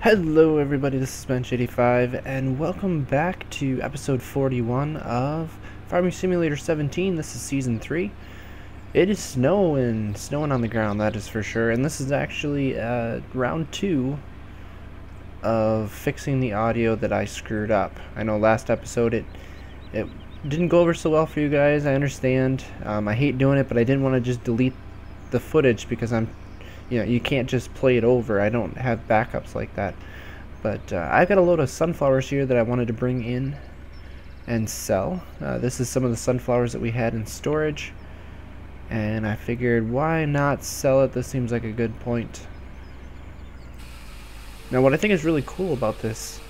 Hello everybody, this is Bench85 and welcome back to episode 41 of Farming Simulator 17. This is season 3. It is snowing on the ground, that is for sure, and this is actually round 2 of fixing the audio that I screwed up. I know last episode it didn't go over so well for you guys, I understand. I hate doing it, but I didn't want to just delete the footage because you can't just play it over. I don't have backups like that. But I've got a load of sunflowers here that I wanted to bring in and sell. This is some of the sunflowers that we had in storage, and I figured why not sell it? This seems like a good point. Now what I think is really cool about this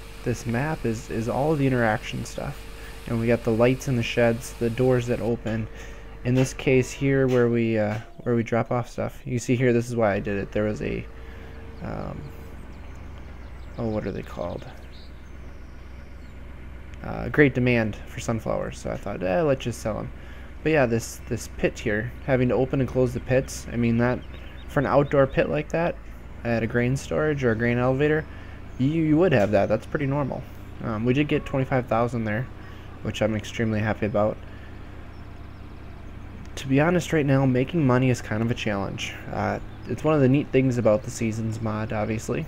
map is all of the interaction stuff. And we got the lights in the sheds, the doors that open. In this case here where we drop off stuff, you see here, this is why I did it. There was a what are they called, great demand for sunflowers, so I thought let's just sell them. But yeah, this pit here, having to open and close the pits, I mean, that for an outdoor pit like that at a grain storage or a grain elevator, you would have that. That's pretty normal. We did get 25,000 there, which I'm extremely happy about. To be honest, right now, making money is kind of a challenge. It's one of the neat things about the Seasons mod, obviously.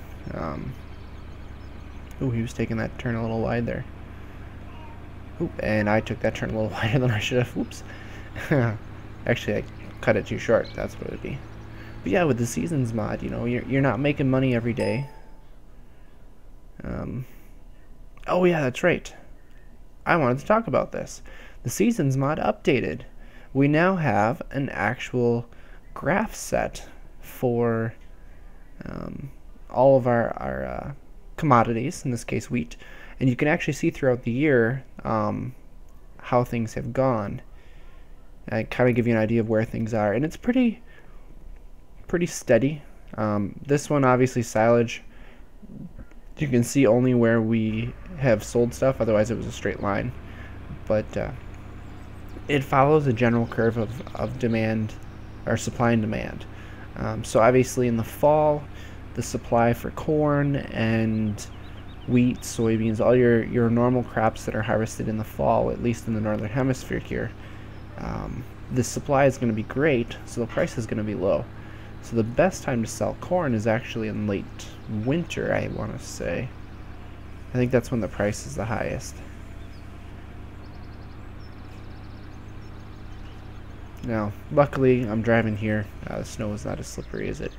Ooh, he was taking that turn a little wide there. Oop, and I took that turn a little wider than I should have. Oops. Actually, I cut it too short. That's what it would be. But yeah, with the Seasons mod, you're not making money every day. Oh yeah, that's right. I wanted to talk about this. The Seasons mod updated. We now have an actual graph set for all of our commodities, in this case wheat, and you can actually see throughout the year how things have gone. I kind of give you an idea of where things are, and it's pretty steady. This one, obviously, silage, you can see only where we have sold stuff, otherwise it was a straight line. But it follows a general curve of demand, or supply and demand. So obviously in the fall, the supply for corn and wheat, soybeans, all your normal crops that are harvested in the fall, at least in the northern hemisphere here, the supply is going to be great, so the price is going to be low. So the best time to sell corn is actually in late winter, I want to say. I think that's when the price is the highest. Now, luckily, I'm driving here. The snow is not as slippery as it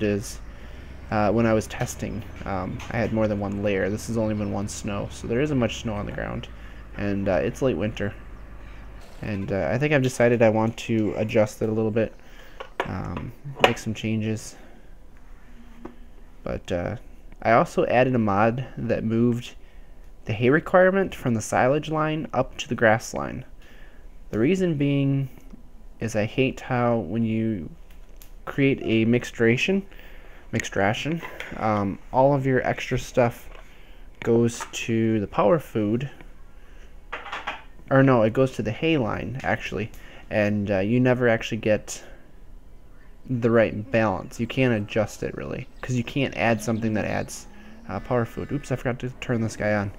is. When I was testing, I had more than one layer. This has only been one snow, so there isn't much snow on the ground. And it's late winter. And I think I've decided I want to adjust it a little bit, make some changes. But I also added a mod that moved the hay requirement from the silage line up to the grass line. The reason being is I hate how when you create a mixed ration, all of your extra stuff goes to the power food, or no, it goes to the hay line actually, and you never actually get the right balance. You can't adjust it really, because you can't add something that adds power food. Oops, I forgot to turn this guy on.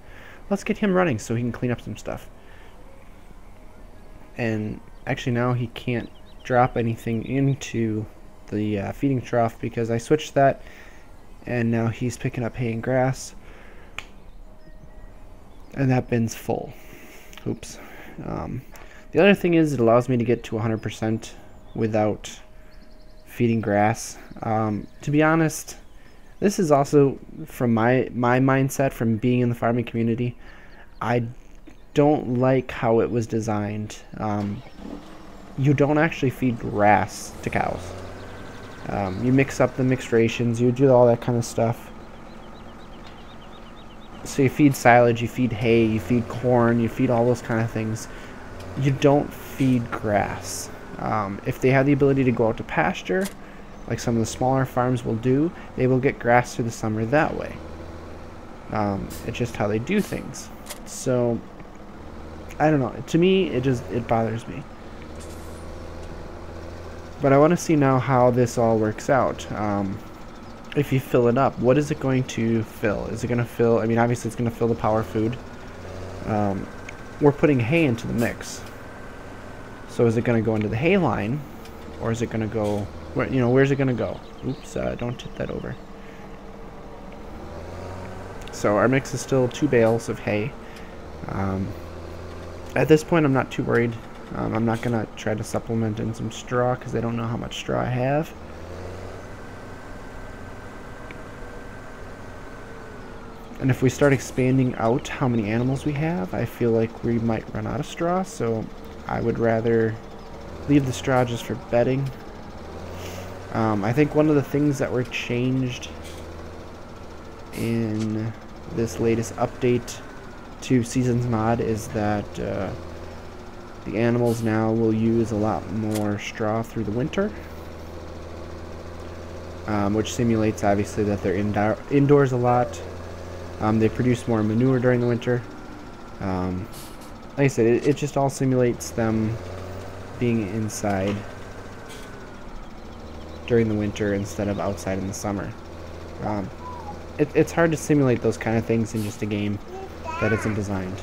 Let's get him running so he can clean up some stuff. And actually now he can't drop anything into the feeding trough because I switched that, and now he's picking up hay and grass, and that bin's full. Oops. The other thing is it allows me to get to 100% without feeding grass. To be honest, this is also from my mindset from being in the farming community. I don't like how it was designed. You don't actually feed grass to cows. You mix up the mixed rations, you do all that kind of stuff. So you feed silage, you feed hay, you feed corn, you feed all those kind of things. You don't feed grass. If they have the ability to go out to pasture, like some of the smaller farms will do, they will get grass through the summer that way. It's just how they do things. So I don't know. To me, it bothers me. But I want to see now how this all works out. if you fill it up, what is it going to fill? Is it going to fill, I mean, obviously it's going to fill the power food. We're putting hay into the mix. So is it going to go into the hay line, or is it going to go, where's it going to go? Oops, don't tip that over. So our mix is still 2 bales of hay. At this point, I'm not too worried. I'm not going to try to supplement in some straw because I don't know how much straw I have. And if we start expanding out how many animals we have, I feel like we might run out of straw, so I would rather leave the straw just for bedding. I think one of the things that were changed in this latest update to Seasons Mod is that the animals now will use a lot more straw through the winter, which simulates obviously that they're indoors a lot. They produce more manure during the winter. Like I said, it just all simulates them being inside during the winter instead of outside in the summer. It's hard to simulate those kind of things in just a game that isn't designed.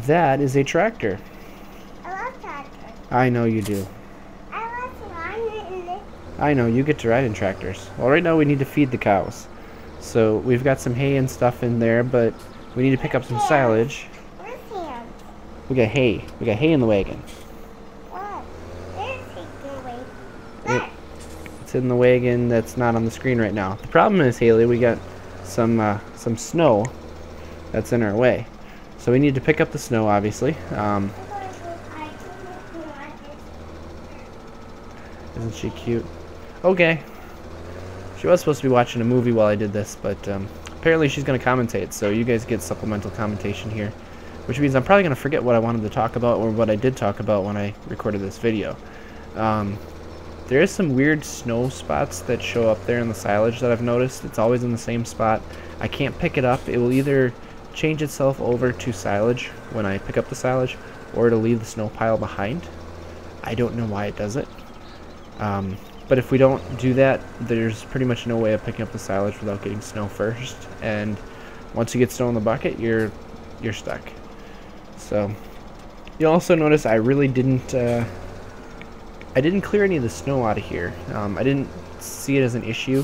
That is a tractor. I love tractors. I know you do. I want to ride in it. I know, you get to ride in tractors. Well, right now we need to feed the cows. So we've got some hay and stuff in there, but we need to pick up some silage. Where's Sam? We got hay. We got hay in the wagon. What? There's Haley. Look. It's in the wagon that's not on the screen right now. The problem is, Haley, we got some snow that's in our way. So we need to pick up the snow, obviously. Isn't she cute? Okay. She was supposed to be watching a movie while I did this, but apparently she's going to commentate, so you guys get supplemental commentation here, which means I'm probably going to forget what I wanted to talk about or what I did talk about when I recorded this video. There is some weird snow spots that show up there in the silage that I've noticed. It's always in the same spot. I can't pick it up. It will either change itself over to silage when I pick up the silage, or it'll leave the snow pile behind. I don't know why it does it. But if we don't do that, there's pretty much no way of picking up the silage without getting snow first. And once you get snow in the bucket, you're stuck. So you'll also notice I really didn't clear any of the snow out of here. I didn't see it as an issue.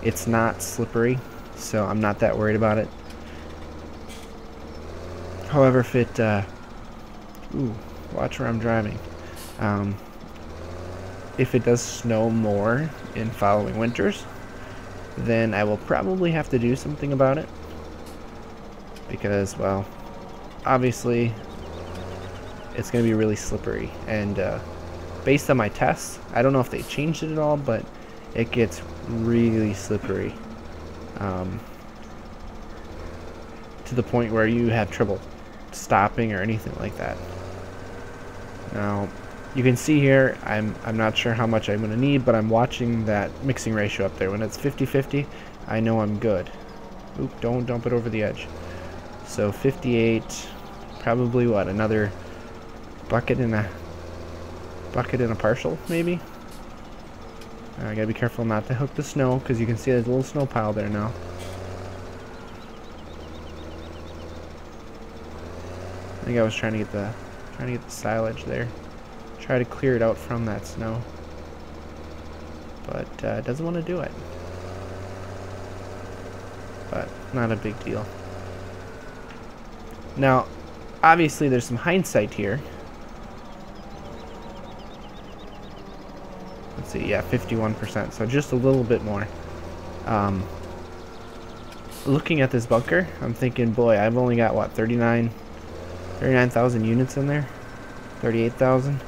It's not slippery, so I'm not that worried about it. However, if it watch where I'm driving. If it does snow more in following winters, then I will probably have to do something about it. Because, well, obviously, it's going to be really slippery. And based on my tests, I don't know if they changed it at all, but it gets really slippery. To the point where you have trouble stopping or anything like that. Now, you can see here, I'm not sure how much I'm going to need, but I'm watching that mixing ratio up there. When it's 50-50, I know I'm good. Oop, don't dump it over the edge. So 58, probably what, another bucket and a partial, maybe? I gotta be careful not to hook the snow, because you can see there's a little snow pile there now. I think I was trying to get the silage there. Try to clear it out from that snow, but it doesn't want to do it. But not a big deal. Now, obviously, there's some hindsight here. Let's see, yeah, 51%, so just a little bit more. Looking at this bunker, I'm thinking, boy, I've only got what, 39,000 units in there, 38,000.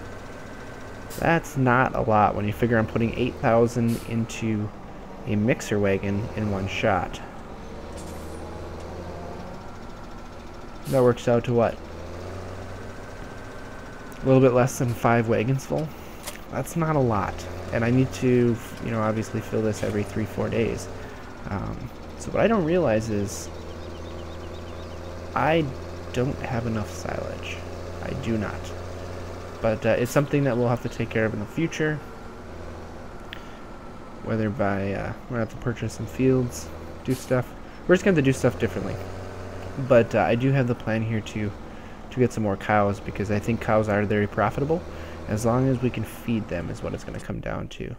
That's not a lot when you figure I'm putting 8,000 into a mixer wagon in one shot. That works out to what? A little bit less than 5 wagons full. That's not a lot. And I need to, obviously fill this every 3-4 days. So what I don't realize is I don't have enough silage. I do not. But it's something that we'll have to take care of in the future. whether by we're gonna have to purchase some fields, do stuff. We're just gonna have to do stuff differently. But I do have the plan here to get some more cows, because I think cows are very profitable as long as we can feed them is what it's going to come down to.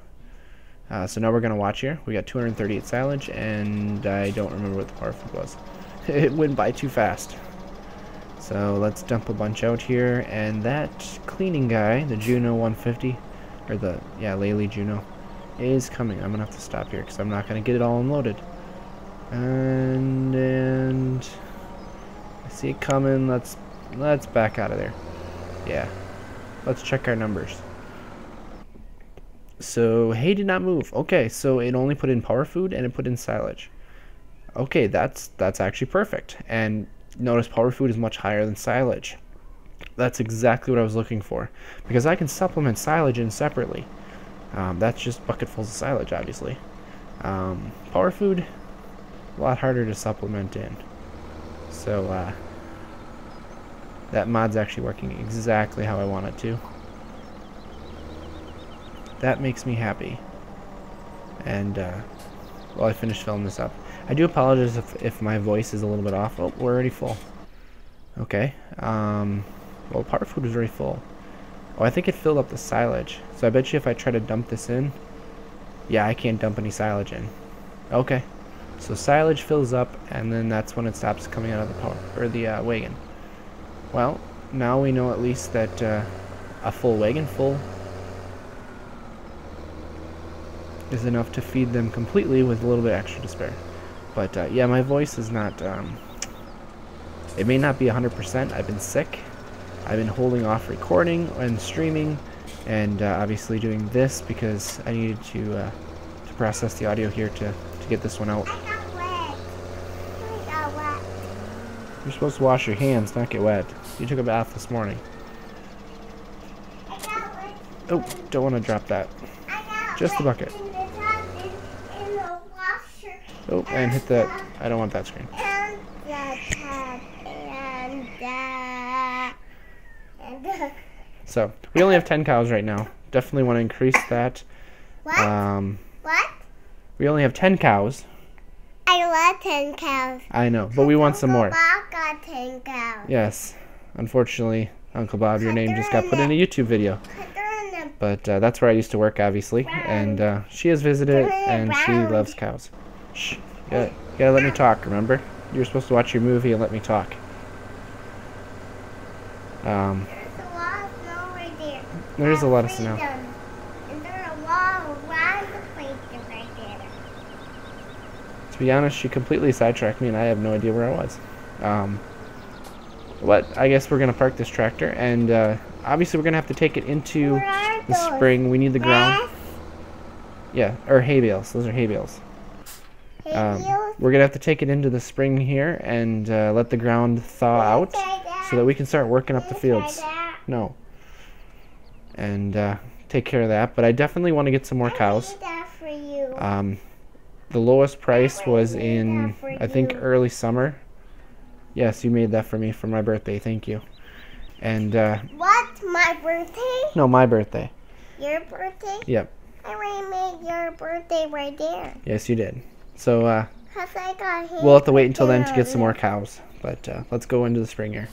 So now we're going to watch here. We got 238 silage, and I don't remember what the power food was. It went by too fast. So let's dump a bunch out here, and that cleaning guy, the Juno 150, or the, yeah, Laley Juno, is coming. I'm going to have to stop here because I'm not going to get it all unloaded. And I see it coming. Let's back out of there. Yeah. Let's check our numbers. So hay did not move. Okay, so it only put in power food and it put in silage. Okay, that's actually perfect. And notice power food is much higher than silage. That's exactly what I was looking for, because I can supplement silage in separately. That's just bucketfuls of silage, obviously. Power food, a lot harder to supplement in. So that mod's actually working exactly how I want it to. That makes me happy. And well, I finished filling this up. I do apologize if my voice is a little bit off. Oh, we're already full. Okay. Well, power food was very full. Oh, I think it filled up the silage. So I bet you if I try to dump this in, yeah, I can't dump any silage in. Okay. So silage fills up, and then that's when it stops coming out of the power or the wagon. Well, now we know at least that a full wagon full is enough to feed them completely with a little bit extra to spare. But yeah, my voice is not, it may not be 100%. I've been sick. I've been holding off recording and streaming, and obviously doing this because I needed to process the audio here to get this one out. I got wet. I got wet. You're supposed to wash your hands, not get wet. You took a bath this morning. I got wet. Oh, don't want to drop that. I got Just the wet bucket. in the tub, in the washer. Oh, and hit that. I don't want that screen. And the tub, and So, we only have 10 cows right now. Definitely want to increase that. what? What? We only have 10 cows. I love 10 cows. I know, but we want some more. Bob got 10 cows. Yes. Unfortunately, Uncle Bob, your name just got put in a YouTube video. But that's where I used to work, obviously. And she has visited, and she loves cows. Shh. You gotta let me talk, remember? You were supposed to watch your movie and let me talk. There's a lot of snow. And there's a wall around the place right there. To be honest, she completely sidetracked me, and I have no idea where I was. But I guess we're going to park this tractor, and obviously we're going to have to take it into the spring. We need the ground. Yeah, or hay bales. Those are hay bales. We're going to have to take it into the spring here and let the ground thaw out so that we can start working up the fields. No. And take care of that. But I definitely want to get some more cows. The lowest price was in, I think, early summer. Yes, you made that for me for my birthday. Thank you. And what? My birthday? no, my birthday. Your birthday? Yep. I already made your birthday right there. Yes, you did. So Cause I got we'll have to wait until then to get some more cows. But let's go into the spring here.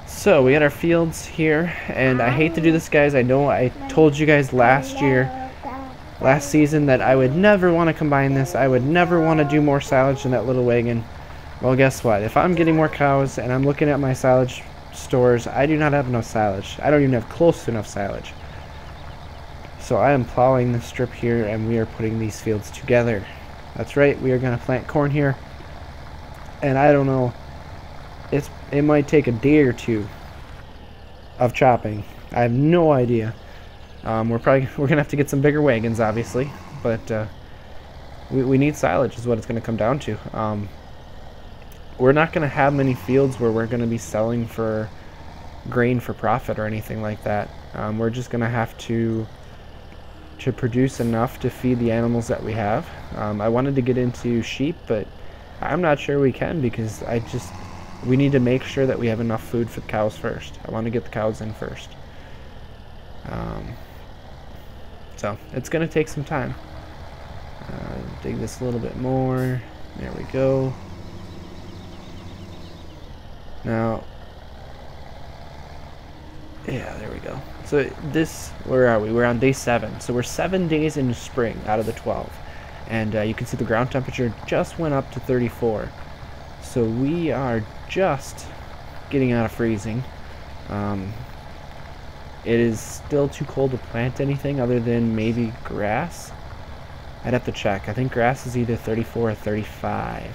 So we got our fields here, and I hate to do this, guys. I know I told you guys last season that I would never want to combine this. I would never want to do more silage in that little wagon. Well, guess what? If I'm getting more cows and I'm looking at my silage stores, I do not have enough silage. I don't even have close to enough silage. So I am plowing the strip here, and we are putting these fields together. That's right, we are going to plant corn here. And I don't know, it might take a day or two of chopping. I have no idea. We're going to have to get some bigger wagons, obviously, but we need silage is what it's going to come down to. We're not going to have many fields where we're going to be selling for grain for profit or anything like that. We're just going to have to produce enough to feed the animals that we have. I wanted to get into sheep, but I'm not sure we can, because we need to make sure that we have enough food for the cows first. I want to get the cows in first. So it's going to take some time. Dig this a little bit more. There we go. Now, yeah, there we go. So this, where are we? We're on day 7. So we're 7 days into spring out of the 12. And you can see the ground temperature just went up to 34. So we are just getting out of freezing. It is still too cold to plant anything other than maybe grass. I'd have to check. I think grass is either 34 or 35.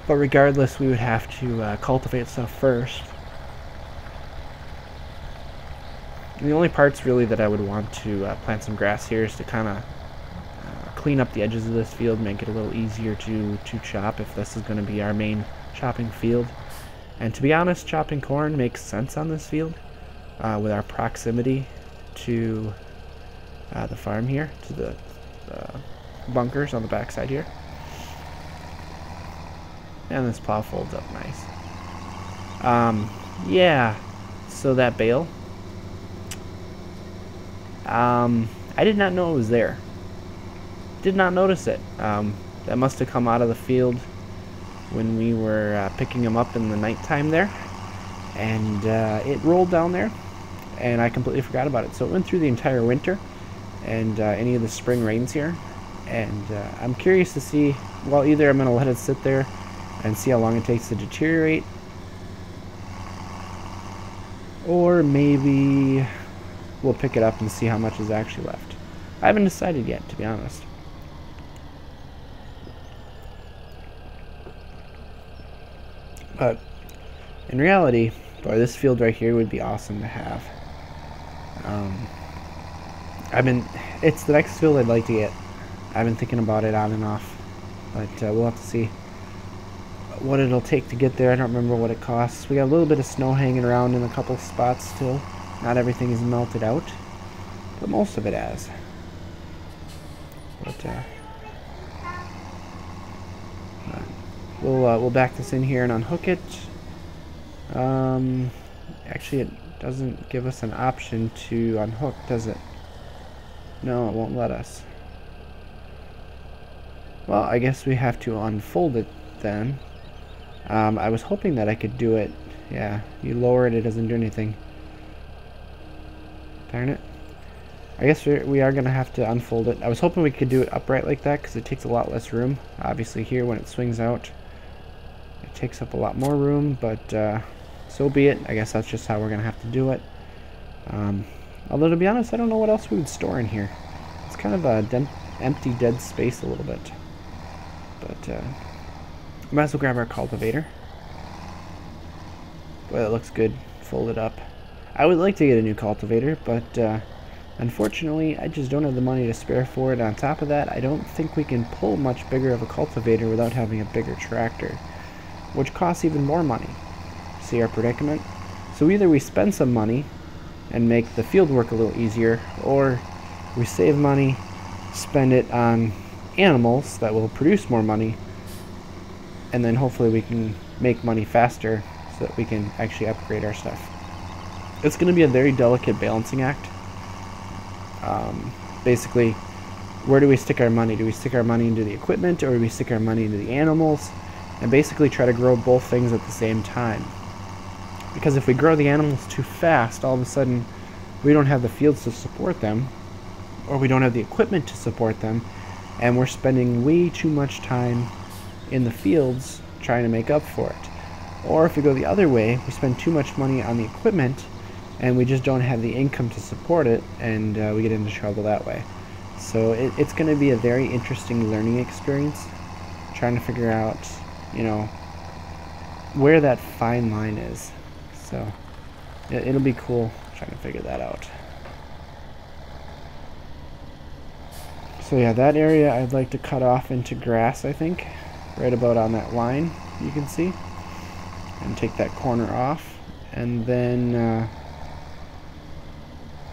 But regardless, we would have to cultivate stuff first. And the only parts really that I would want to plant some grass here is to kind of clean up the edges of this field, make it a little easier to chop if this is going to be our main chopping field. And to be honest, chopping corn makes sense on this field with our proximity to the farm here, to the bunkers on the backside here. And this plow folds up nice. Yeah, so that bale, I did not know it was there. Did not notice it. That must have come out of the field when we were picking them up in the nighttime there, and it rolled down there, and I completely forgot about it. So it went through the entire winter and any of the spring rains here, and I'm curious to see, well, either I'm going to let it sit there and see how long it takes to deteriorate, or maybe we'll pick it up and see how much is actually left. I haven't decided yet, to be honest. But in reality, boy, this field right here would be awesome to have. It's the next field I'd like to get. I've been thinking about it on and off, but we'll have to see what it'll take to get there. I don't remember what it costs. We got a little bit of snow hanging around in a couple spots still. Not everything is melted out, but most of it has. But we'll back this in here and unhook it. Actually, it doesn't give us an option to unhook, does it? No, it won't let us. Well, I guess we have to unfold it then. I was hoping that I could do it. Yeah, you lower it, it doesn't do anything. Darn it. I guess we are going to have to unfold it. I was hoping we could do it upright like that because it takes a lot less room. Obviously here when it swings out, it takes up a lot more room, but so be it. I guess that's just how we're going to have to do it. Although to be honest, I don't know what else we would store in here. It's kind of a empty, dead space a little bit. But might as well grab our cultivator. Boy, that looks good. Fold it up. I would like to get a new cultivator, but unfortunately, I just don't have the money to spare for it. On top of that, I don't think we can pull much bigger of a cultivator without having a bigger tractor, which costs even more money. See our predicament? So either we spend some money and make the field work a little easier, or we save money, spend it on animals that will produce more money, and then hopefully we can make money faster so that we can actually upgrade our stuff. It's going to be a very delicate balancing act. Basically, where do we stick our money? Do we stick our money into the equipment, or do we stick our money into the animals? And basically try to grow both things at the same time. Because if we grow the animals too fast, all of a sudden we don't have the fields to support them, or we don't have the equipment to support them, and we're spending way too much time in the fields trying to make up for it. Or if we go the other way, we spend too much money on the equipment and we just don't have the income to support it, and we get into trouble that way. So it's going to be a very interesting learning experience, trying to figure out, you know, where that fine line is. So it'll be cool trying to figure that out. So yeah, that area I'd like to cut off into grass, I think, right about on that line you can see, and take that corner off, and then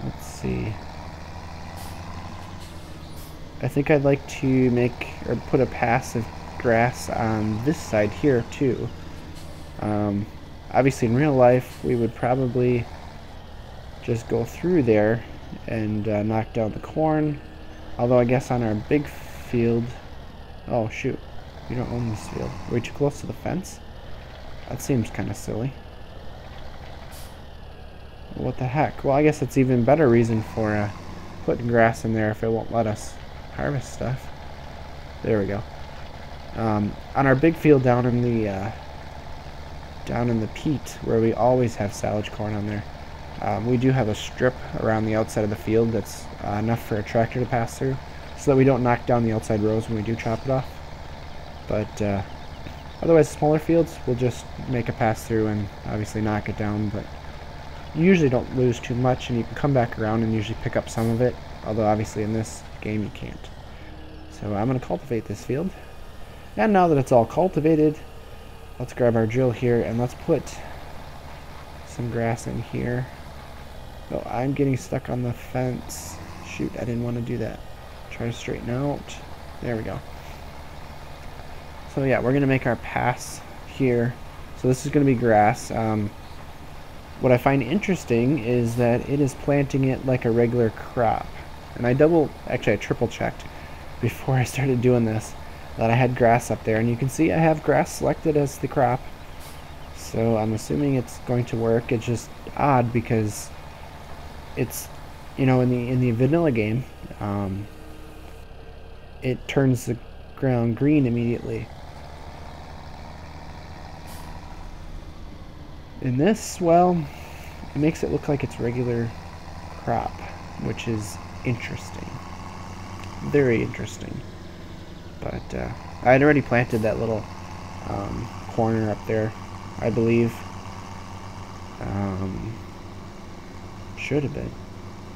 let's see, I think I'd like to make or put a pass of grass on this side here too. Obviously in real life we would probably just go through there and knock down the corn. Although I guess on our big field, oh shoot, we don't own this field. Are we too close to the fence? That seems kind of silly. What the heck? Well, I guess it's even better reason for putting grass in there if it won't let us harvest stuff. There we go. On our big field down in the peat, where we always have silage corn on there, we do have a strip around the outside of the field that's enough for a tractor to pass through, so that we don't knock down the outside rows when we do chop it off. But otherwise, smaller fields, we'll just make a pass through and obviously knock it down, but you usually don't lose too much, and you can come back around and usually pick up some of it, although obviously in this game you can't. So I'm going to cultivate this field, and now that it's all cultivated, let's grab our drill here and let's put some grass in here. Oh, I'm getting stuck on the fence. Shoot, I didn't want to do that. Try to straighten out. There we go. So yeah, we're going to make our pass here. So this is going to be grass. What I find interesting is that it is planting it like a regular crop. And I triple checked before I started doing this that I had grass up there. And you can see I have grass selected as the crop. So I'm assuming it's going to work. It's just odd because it's, you know, in the vanilla game, it turns the ground green immediately. In this, well, it makes it look like it's regular crop, which is interesting. Very interesting. But I had already planted that little corner up there, I believe. Should have been.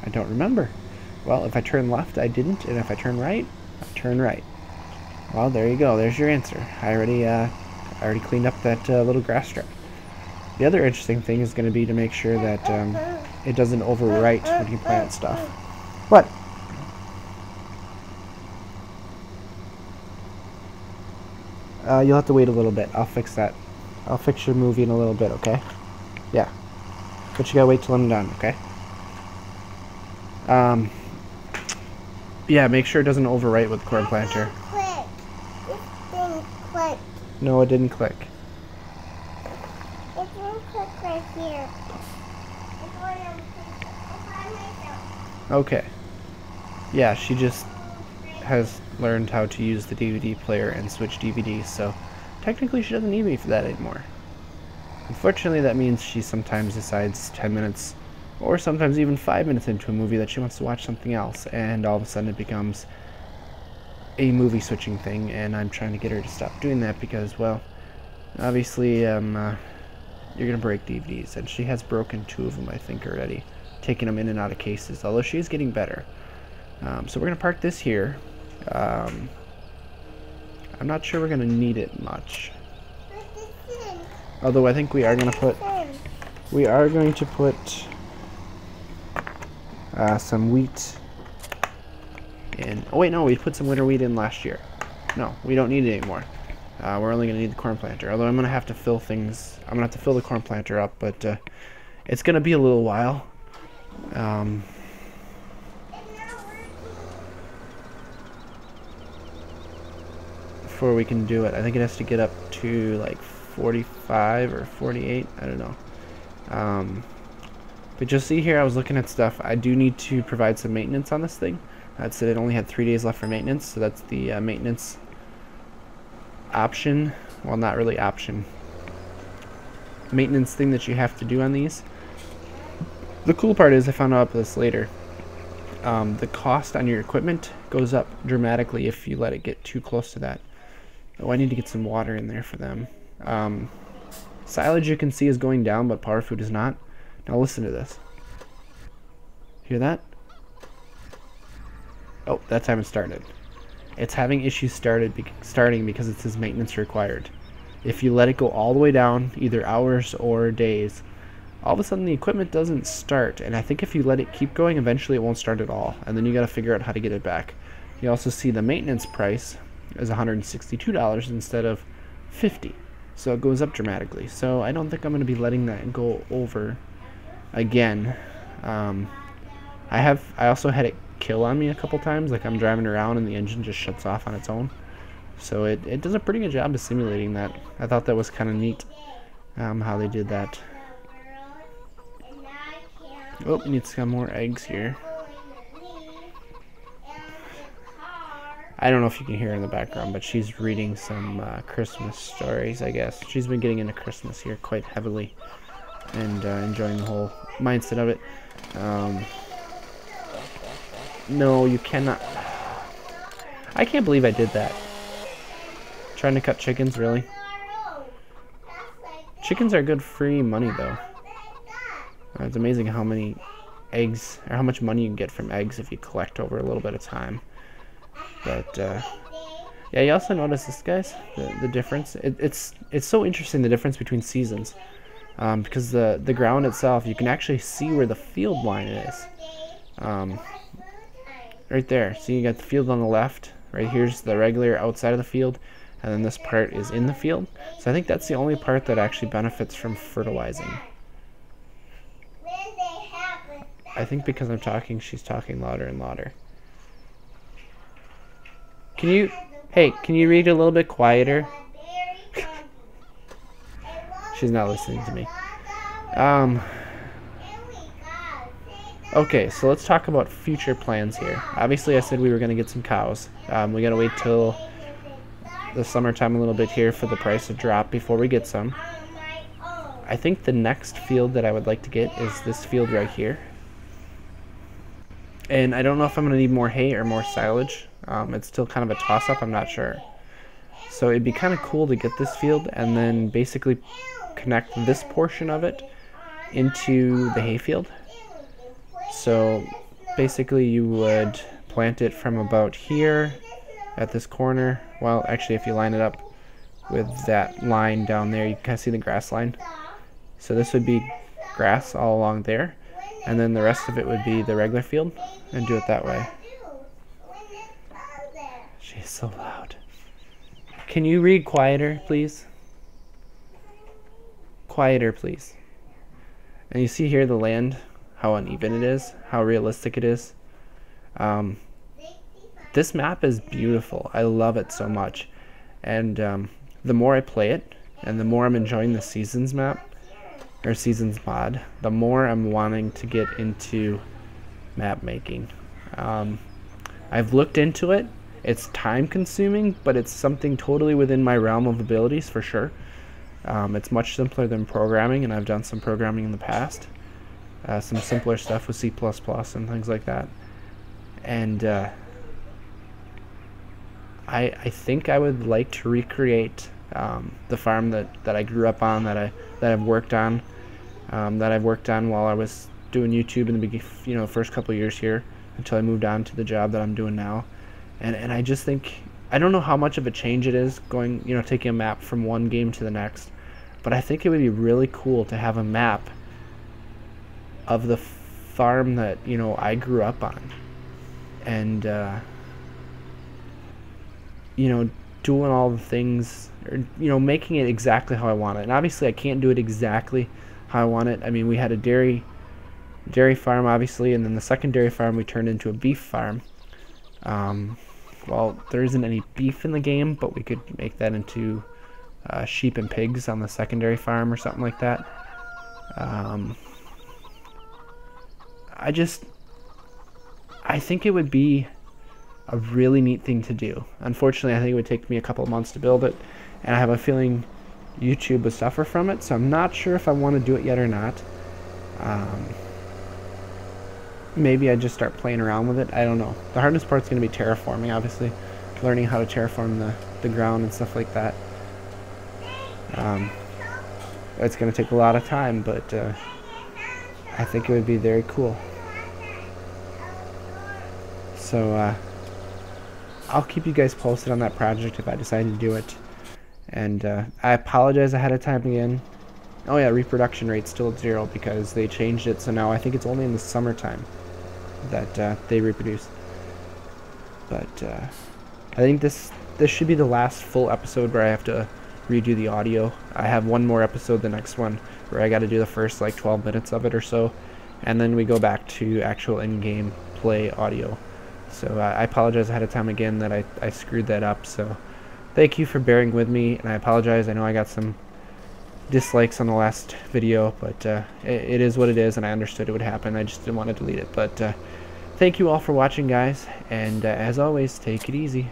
I don't remember. Well, if I turn left, I didn't, and if I turn right, I turn right. Well, there you go. There's your answer. I already cleaned up that little grass strip. The other interesting thing is going to be to make sure that it doesn't overwrite when you plant stuff. What? You'll have to wait a little bit. I'll fix that. I'll fix your movie in a little bit, okay? Yeah. But you gotta wait till I'm done, okay? Yeah, make sure it doesn't overwrite with the corn planter. Click. It didn't click. No, it didn't click. It didn't click right here. It's one of the Okay. Yeah, she just has learned how to use the DVD player and switch DVDs, so technically she doesn't need me for that anymore. Unfortunately, that means she sometimes decides 10 minutes or sometimes even 5 minutes into a movie that she wants to watch something else, and all of a sudden it becomes a movie switching thing, and I'm trying to get her to stop doing that because, well, obviously you're gonna break DVDs, and she has broken 2 of them, I think, already, taking them in and out of cases, although she's getting better. So we're gonna park this here. I'm not sure we're gonna need it much, although I think we are going to put some wheat in. Oh wait, no, we put some winter wheat in last year. No, we don't need it anymore. We're only going to need the corn planter, although I'm going to have to fill things. I'm going to have to fill the corn planter up, but it's going to be a little while. Before we can do it. I think it has to get up to like 45 or 48, I don't know. But you'll see here, I was looking at stuff. I do need to provide some maintenance on this thing. It said it only had 3 days left for maintenance, so that's the maintenance option. Well, not really option. Maintenance thing that you have to do on these. The cool part is, I found out about this later, the cost on your equipment goes up dramatically if you let it get too close to that. Oh, I need to get some water in there for them. Silage, you can see, is going down, but power food is not. Now listen to this. Hear that? Oh, that time it started. It's having issues starting because it says maintenance required. If you let it go all the way down, either hours or days, all of a sudden the equipment doesn't start. And I think if you let it keep going, eventually it won't start at all. And then you got to figure out how to get it back. You also see the maintenance price is $162 instead of $50. So it goes up dramatically. So I don't think I'm going to be letting that go over again. I also had it kill on me a couple times. Like I'm driving around and the engine just shuts off on its own. So it does a pretty good job of simulating that. I thought that was kind of neat, how they did that. Oh, need some more eggs here. I don't know if you can hear her in the background, but she's reading some Christmas stories, I guess. She's been getting into Christmas here quite heavily and enjoying the whole mindset of it. No, you cannot. I can't believe I did that. Trying to cut chickens, really? Chickens are good free money, though. It's amazing how many eggs, or how much money you can get from eggs if you collect over a little bit of time. But yeah, you also notice this, guys, the difference. It's so interesting, the difference between seasons, because the ground itself, you can actually see where the field line is. Right there. See, you got the field on the left. Right here's the regular outside of the field, and then this part is in the field. So I think that's the only part that actually benefits from fertilizing. I think because I'm talking, she's talking louder and louder. Can you read a little bit quieter? She's not listening to me. Okay, so let's talk about future plans here. Obviously, I said we were going to get some cows. We got to wait till the summertime a little bit here for the price to drop before we get some. I think the next field that I would like to get is this field right here. And I don't know if I'm going to need more hay or more silage. It's still kind of a toss-up, I'm not sure. So it'd be kind of cool to get this field and then basically connect this portion of it into the hay field. So basically you would plant it from about here at this corner. Well, actually, if you line it up with that line down there, you can kind of see the grass line. So this would be grass all along there, and then the rest of it would be the regular field, and do it that way. She's so loud. Can you read quieter, please? Quieter, please. And you see here the land, how uneven it is, how realistic it is. This map is beautiful. I love it so much. And the more I play it, and the more I'm enjoying the Seasons map, or Seasons mod, the more I'm wanting to get into map making. I've looked into it. It's time consuming, but it's something totally within my realm of abilities for sure. It's much simpler than programming, and I've done some programming in the past. Some simpler stuff with C++ and things like that. And I think I would like to recreate the farm that I grew up on, that I've worked on, while I was doing YouTube in the first couple of years here, until I moved on to the job that I'm doing now. And I just think, I don't know how much of a change it is going, taking a map from one game to the next, but I think it would be really cool to have a map of the farm that I grew up on, and doing all the things, or making it exactly how I want it. And obviously I can't do it exactly how I want it. I mean, we had a dairy farm, obviously, and then the second dairy farm we turned into a beef farm. Well, there isn't any beef in the game, but we could make that into sheep and pigs on the secondary farm or something like that. I think it would be a really neat thing to do. Unfortunately, I think it would take me a couple of months to build it, and I have a feeling YouTube would suffer from it, so I'm not sure if I want to do it yet or not. Maybe I just start playing around with it. I don't know. The hardest part's going to be terraforming, obviously. Learning how to terraform the ground and stuff like that. It's going to take a lot of time, but I think it would be very cool. So I'll keep you guys posted on that project if I decide to do it. And I apologize ahead of time again. Oh yeah, reproduction rate's still at 0 because they changed it, so now I think it's only in the summertime that they reproduce. But I think this should be the last full episode where I have to redo the audio. I have one more episode, the next one, where I got to do the first like 12 minutes of it or so, and then we go back to actual in-game play audio. So I apologize ahead of time again that I screwed that up. So thank you for bearing with me, and I apologize. I know I got some dislikes on the last video, but it is what it is, and I understood it would happen. I just didn't want to delete it. But thank you all for watching, guys, and as always, take it easy.